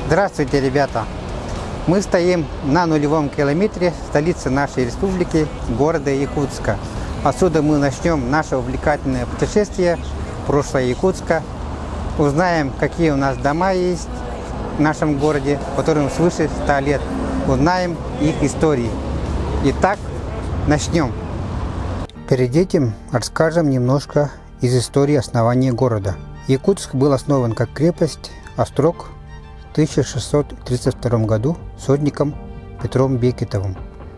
Здравствуйте, ребята! Мы стоим на нулевом километре столицы нашей республики, города Якутска. Отсюда мы начнем наше увлекательное путешествие в прошлое Якутска. Узнаем, какие у нас дома есть в нашем городе, которым свыше 100 лет. Узнаем их истории. Итак, начнем. Перед этим расскажем немножко из истории основания города. Якутск был основан как крепость Острог в 1632 году сотником Петром Бекетовым,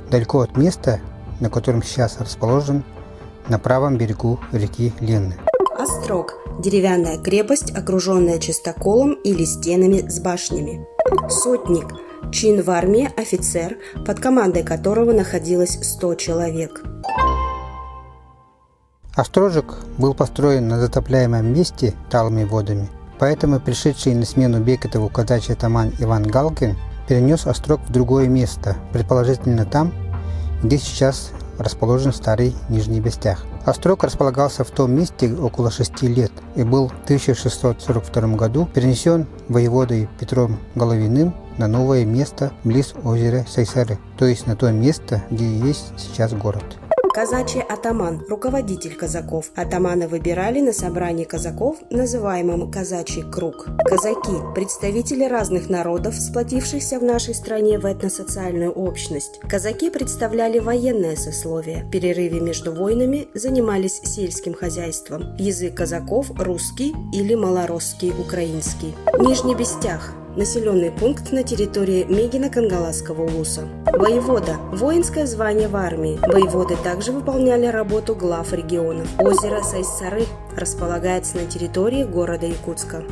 далеко от места, на котором сейчас расположен, на правом берегу реки Ленны. Острог – деревянная крепость, окруженная частоколом или стенами с башнями. Сотник – чин в армии, офицер, под командой которого находилось 100 человек. Острожек был построен на затопляемом месте талыми водами, поэтому пришедший на смену Бекетову казачий атаман Иван Галкин перенес острог в другое место, предположительно там, где сейчас расположен старый Нижний Бестях. Острог располагался в том месте около 6 лет и был в 1642 году перенесен воеводой Петром Головиным на новое место близ озера Сайсары, то есть на то место, где есть сейчас город. Казачий атаман – руководитель казаков. Атамана выбирали на собрании казаков, называемом казачий круг. Казаки – представители разных народов, сплотившихся в нашей стране в этносоциальную общность. Казаки представляли военное сословие. В перерыве между войнами занимались сельским хозяйством. Язык казаков – русский или малоросский украинский. Нижний Бестях – населенный пункт на территории Мегино-Кангаласского улуса. Воевода – воинское звание в армии. Воеводы также выполняли работу глав регионов. Озеро Сайсары располагается на территории города Якутска.